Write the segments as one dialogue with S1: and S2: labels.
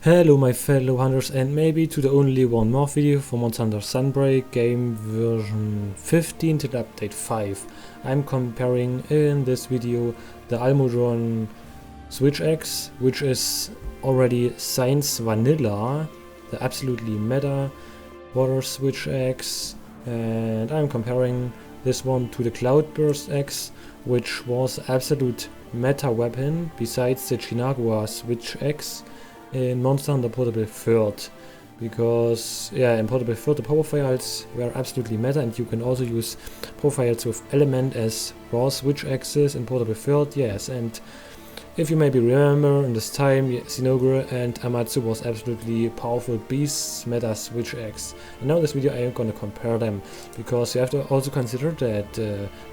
S1: Hello my fellow hunters, and maybe to the only one more video for Monster Hunter Sunbreak game version 15 till update 5. I'm comparing in this video the Almu swich Axe, which is already Science Vanilla, the absolutely meta water swich Axe, and I'm comparing this one to the Cloudburst Axe, which was absolute meta weapon besides the Chinagua swich Axe in Monster Hunter Portable 3rd, because in Portable 3rd the profiles were absolutely meta, and you can also use profiles with element as raw switch axes in Portable 3rd, yes. And if you maybe remember, in this time Sinogre and Amatsu was absolutely powerful beasts meta switch axe, and now in this video I am gonna compare them, because you have to also consider that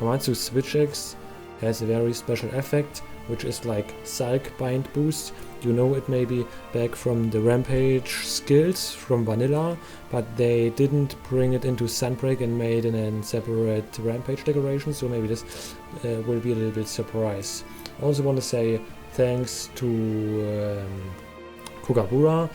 S1: Amatsu switch axe has a very special effect, which is like Salk bind boost. You know it maybe back from the Rampage skills from Vanilla, but they didn't bring it into Sunbreak and made it a separate Rampage decoration, so maybe this will be a little bit surprise. I also want to say thanks to Kogabura,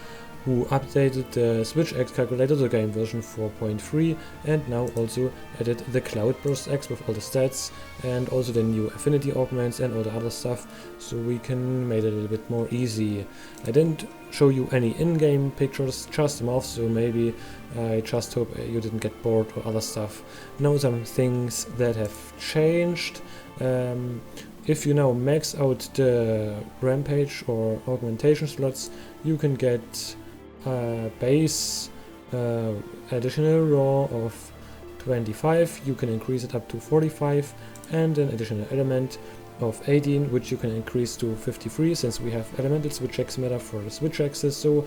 S1: who updated the switch Axe calculator to game version 4.3 and now also added the Cloudburst Axe with all the stats and also the new affinity augments and all the other stuff, so we can make it a little bit more easy. I didn't show you any in-game pictures, just them off, so maybe I just hope you didn't get bored or other stuff. Now some things that have changed. If you now max out the Rampage or augmentation slots, you can get base additional raw of 25, you can increase it up to 45, and an additional element of 18, which you can increase to 53, since we have elemental switch axe meta for the switch axes, so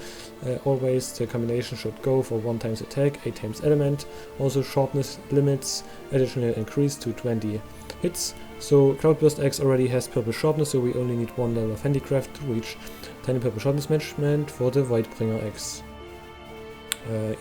S1: always the combination should go for 1 times attack, 8 times element. Also shortness limits additional increase to 20 hits. So Cloudburst Axe already has purple sharpness, so we only need 1 level of handicraft to reach tiny purple sharpness management for the Whitebringer Axe.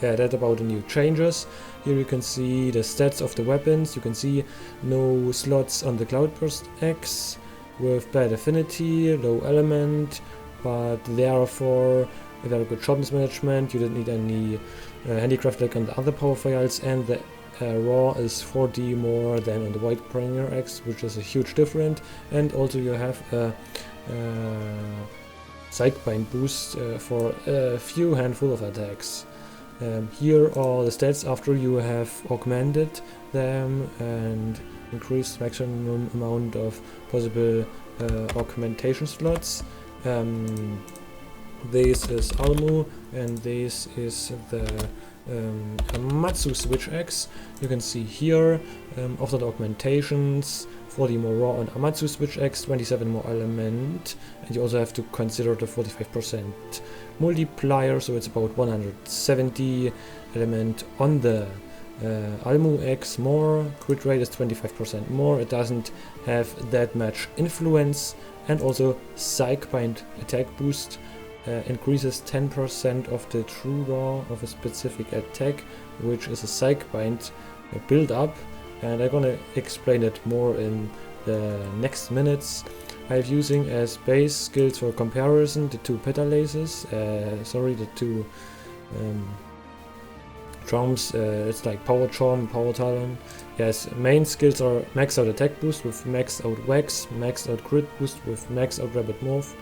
S1: That about the new changes. Here you can see the stats of the weapons. You can see no slots on the Cloudburst Axe with bad affinity, low element, but therefore a very good sharpness management. You didn't need any handicraft like on the other power files, and the raw is 40 more than on the Whitebringer Axe, which is a huge difference. And also you have a Psychbind boost for a few handful of attacks. Here are the stats after you have augmented them and increased maximum amount of possible augmentation slots. This is Almu, and this is the Amatsu switch Axe. You can see here after the augmentations, 40 more raw on Amatsu switch Axe, 27 more element, and you also have to consider the 45% multiplier, so it's about 170 element on the Almu Axe more. Crit rate is 25% more, it doesn't have that much influence, and also Psychbind attack boost increases 10% of the true raw of a specific attack, which is a Psychbind build up, and I'm gonna explain it more in the next minutes. I'm using as base skills for comparison the 2 petalaces, the 2 charms, it's like Power Charm, Power Talon. Yes, main skills are max out attack boost with max out wax, max out crit boost with max out rapid morph,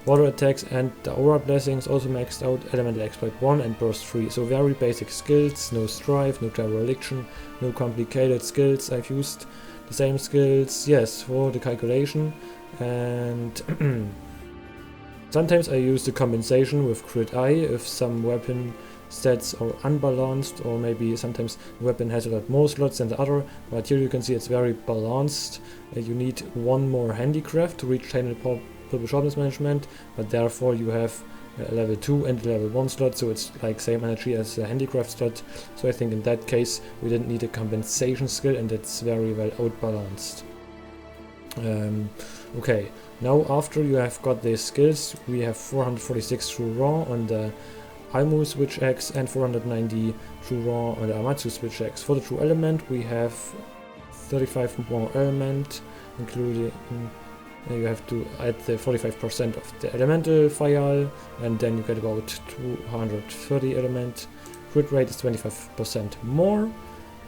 S1: water attacks, and the aura blessings also maxed out, elemental exploit 1 and burst 3. So very basic skills, no strife, no dereliction, no complicated skills. I've used the same skills, yes, for the calculation, and sometimes I use the compensation with crit eye if some weapon stats are unbalanced, or maybe sometimes the weapon has a lot more slots than the other, but here you can see it's very balanced. You need 1 more handicraft to reach 10 purple sharpness management, but therefore you have a level 2 and a level 1 slot, so it's like same energy as a handicraft slot. So I think in that case we didn't need a compensation skill, and it's very well outbalanced. Okay, now after you have got these skills, we have 446 true raw on the Almu switch Axe and 490 true raw on the Amatsu switch Axe. For the true element we have 35 more element, including You have to add the 45% of the elemental file, and then you get about 230 element. Crit rate is 25% more.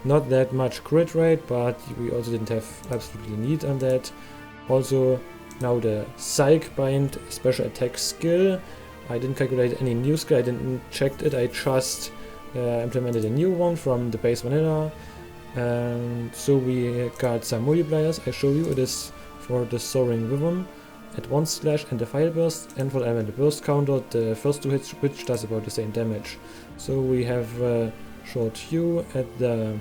S1: Not that much crit rate, but we also didn't have absolutely need on that. Also, now the Psych Bind special attack skill. I didn't calculate any new skill, I didn't check it, I just implemented a new one from the base vanilla. And so we got some multipliers. I show you it is for the Soaring Rhythm at 1 slash and the File Burst, and for the elemental burst counter, the first 2 hits, which does about the same damage. So we have short hue at the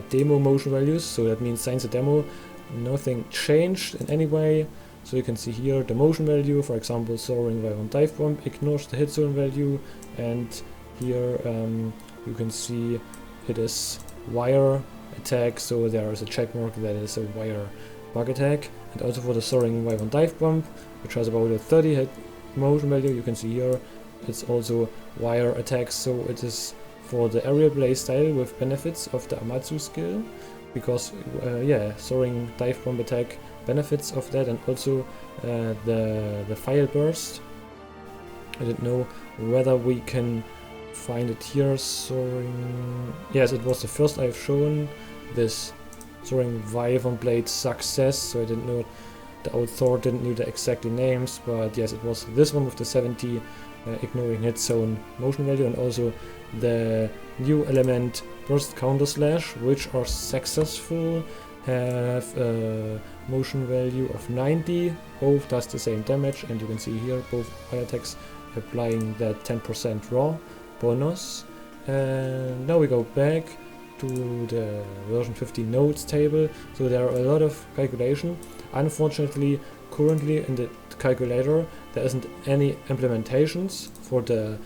S1: demo motion values, so that means since the demo nothing changed in any way. So you can see here the motion value, for example Soaring Rhythm Dive Bomb ignores the hit zone value, and here you can see it is wire attack, so there is a check mark that is a wire bug attack. And also for the Soaring Rhythm Dive Bomb, which has about a 30 hit motion value, you can see here it's also wire attack, so it is for the aerial playstyle with benefits of the Amatsu skill, because yeah, Soaring Dive Bomb attack benefits of that, and also the File Burst. I don't know whether we can find it here. Soaring, yes, it was the first I've shown this Soaring Wyvern Blade success, so I didn't know, the author didn't know the exact names, but yes, it was this one with the 70 ignoring hit zone motion value, and also the new element burst counter slash, which are successful, have a motion value of 90, both does the same damage, and you can see here both fire attacks applying that 10% raw bonus. And now we go back to the version 15 nodes table. So there are a lot of calculation. Unfortunately, currently in the calculator there isn't any implementations for the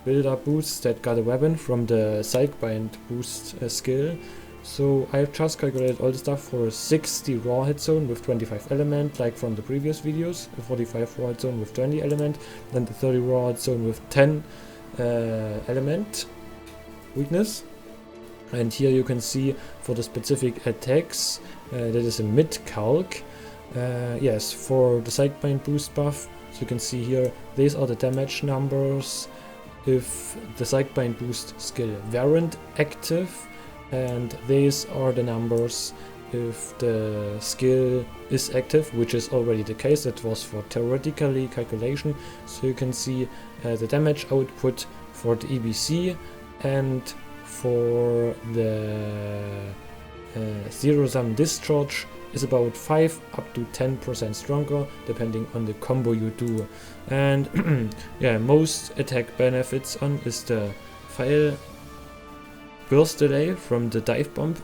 S1: build-up boosts that got a weapon from the Psych Bind boost skill. So I have just calculated all the stuff for a 60 raw hit zone with 25 element, like from the previous videos, a 45 raw hit zone with 20 element, then the 30 raw hit zone with 10 element weakness. And here you can see for the specific attacks, that is a mid-calc. Yes, for the Psych Bind boost buff, so you can see here, these are the damage numbers if the Psych Bind boost skill weren't active, and these are the numbers if the skill is active, which is already the case. That was for theoretically calculation. So you can see the damage output for the EBC, and for the zero-sum discharge is about 5 up to 10% stronger, depending on the combo you do. And yeah, most attack benefits on is the file burst delay from the dive bomb,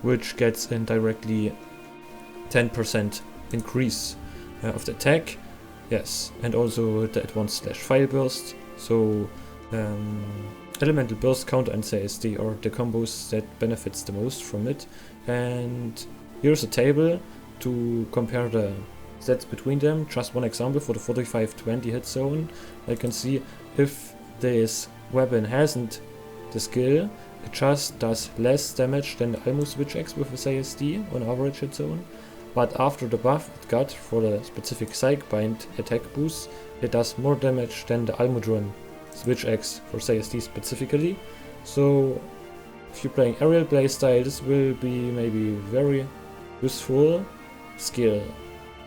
S1: which gets in directly 10% increase of the attack. Yes, and also the advanced slash file burst. So elemental burst counter and CSD are the combos that benefits the most from it. And here's a table to compare the stats between them. Just one example for the 45-20 hit zone. I can see if this weapon hasn't the skill, it just does less damage than the Almu swich axe with a CSD on average hit zone. But after the buff it got for the specific Psych Bind attack boost, it does more damage than the Almu switch axe for CSD specifically. So if you're playing aerial playstyle, this will be maybe very useful skill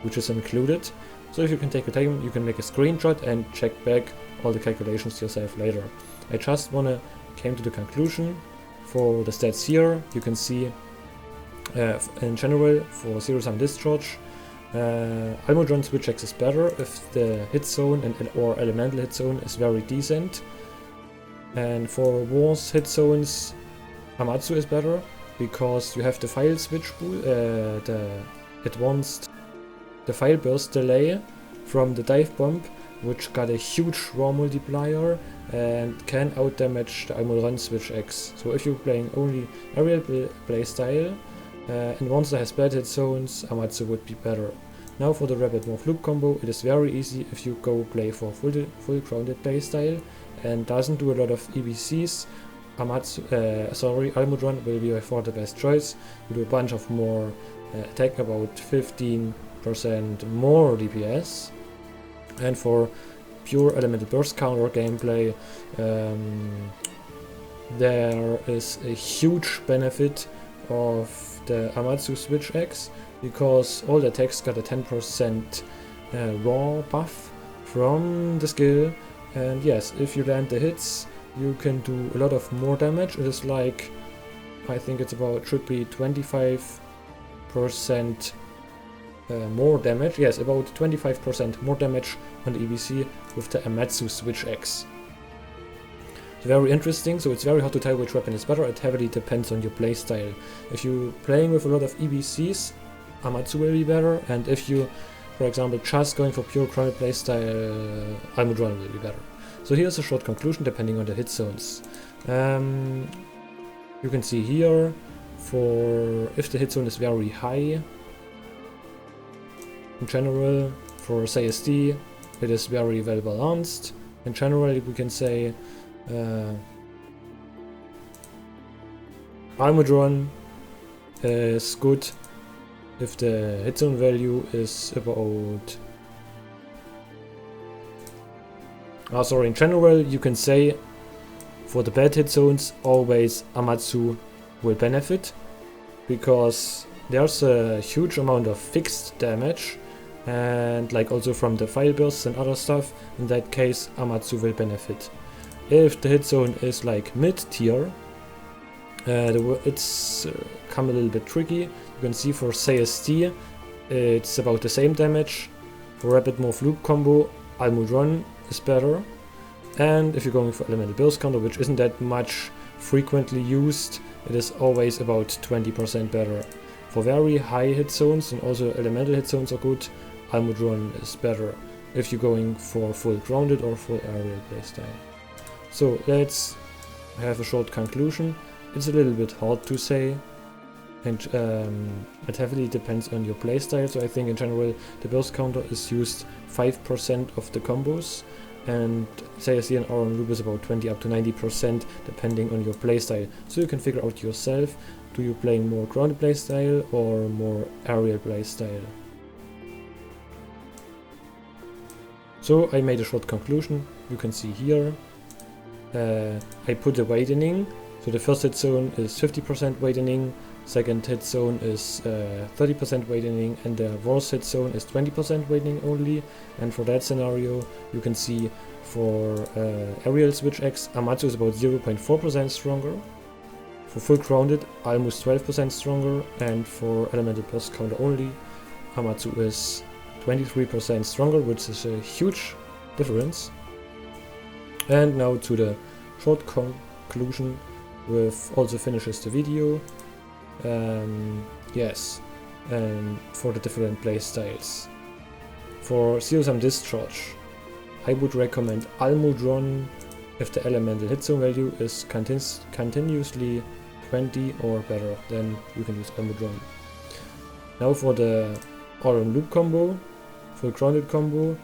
S1: which is included. So if you can take a time, you can make a screenshot and check back all the calculations yourself later. I just came to the conclusion for the stats here. You can see in general for zero-sum discharge, Almu switch axe is better if the hit zone or elemental hit zone is very decent. And for wars hit zones, Amatsu is better because you have the file switch the file burst delay from the dive bomb, which got a huge raw multiplier and can outdamage the Almu switch axe. So if you're playing only aerial playstyle and once there has bad hit zones, Amatsu would be better. Now for the rapid morph loop combo, it is very easy if you go play for full grounded playstyle and doesn't do a lot of EBCs. Almu will be by far the best choice. You do a bunch of more attack about 15% more DPS. And for pure elemental burst counter gameplay, there is a huge benefit of the Amatsu switch axe, because all the attacks got a 10% raw buff from the skill, and yes, if you land the hits you can do a lot of more damage. It is like, I think it's about, should be 25% more damage, yes, about 25% more damage on the EBC with the Amatsu switch axe. It's very interesting, so it's very hard to tell which weapon is better. It heavily depends on your playstyle. If you're playing with a lot of EBCs, Amatsu will be better, and if you, for example, just going for pure grounded playstyle, Almu will be better. So here's a short conclusion depending on the hit zones. You can see here, for if the hit zone is very high, in general, for SASD, it is very well balanced. In general, we can say Almu is good if the hit zone value is about... in general, you can say for the bad hit zones, always Amatsu will benefit, because there's a huge amount of fixed damage, and like also from the file bursts and other stuff. In that case, Amatsu will benefit. If the hit zone is like mid-tier, it's come a little bit tricky. You can see for SASD, it's about the same damage. For rapid move loop combo, Almu is better. And if you're going for elemental burst counter, which isn't that much frequently used, it is always about 20% better. For very high hit zones, and also elemental hit zones are good, Almu is better if you're going for full grounded or full aerial playstyle. So let's have a short conclusion. It's a little bit hard to say, and it heavily depends on your playstyle. So I think in general the burst counter is used 5% of the combos, and SASD and Auron Loop is about 20 up to 90% depending on your playstyle. So you can figure out yourself, do you play more grounded playstyle or more aerial playstyle. So I made a short conclusion. You can see here I put the weighting. So the first hit zone is 50% weighting, second hit zone is 30% weighting, and the worst hit zone is 20% weighting only. And for that scenario, you can see for aerial switch Axe, Amatsu is about 0.4% stronger. For full grounded, almost 12% stronger, and for elemental burst counter only, Amatsu is 23% stronger, which is a huge difference. And now to the short conclusion, which also finishes the video. Yes, and for the different playstyles. For Zero-Sum Discharge, I would recommend Almu if the elemental hit zone value is continuously 20 or better, then you can use Almu. Now for the Auron Loop combo, full grounded combo,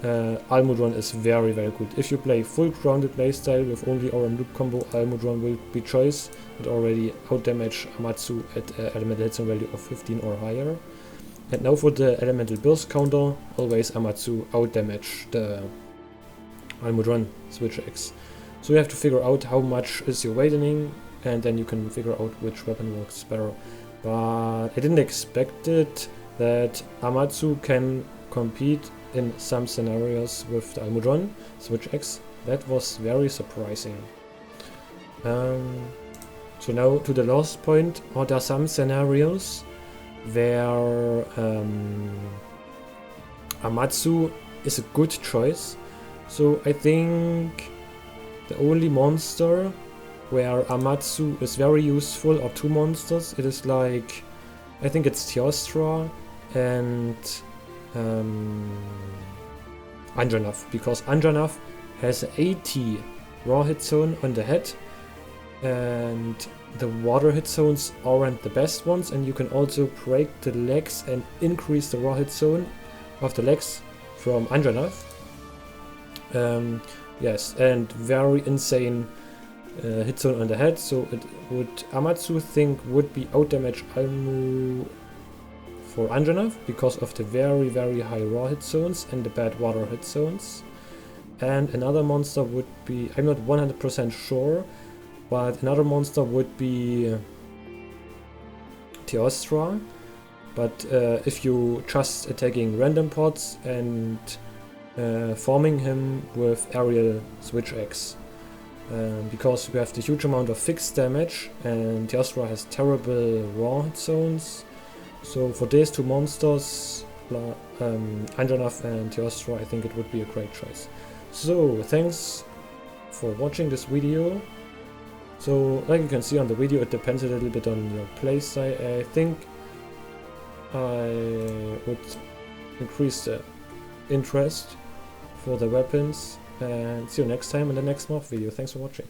S1: Almu is very good. If you play full grounded playstyle with only Auron Loop combo, Almu will be choice. It already outdamage Amatsu at elemental hit zone value of 15 or higher. And now for the elemental burst counter, always Amatsu outdamage the Almu switch Axe. So you have to figure out how much is your weighting, and then you can figure out which weapon works better. But I didn't expect it that Amatsu can compete in some scenarios with the Almu switch Axe. That was very surprising. So now to the last point, are there some scenarios where Amatsu is a good choice? So I think the only monster where Amatsu is very useful are two monsters. It is like, I think it's Teostra and Anjanath, because Anjanath has 80 raw hit zone on the head, and the water hit zones aren't the best ones, and you can also break the legs and increase the raw hit zone of the legs from Anjanath. Yes, and very insane hit zone on the head, so it would Amatsu think would be outdamage Almu for Anjanath because of the very high raw hit zones and the bad water hit zones. And another monster would be, I'm not 100% sure, but another monster would be Teostra. But if you just attacking random pods and forming him with aerial switch Axe. Because we have the huge amount of fixed damage and Teostra has terrible raw hit zones. So for these two monsters, Anjanath and Teostra, I think it would be a great choice. So thanks for watching this video. So like you can see on the video, it depends a little bit on your playstyle. I think I would increase the interest for the weapons, and see you next time in the next mob video. Thanks for watching.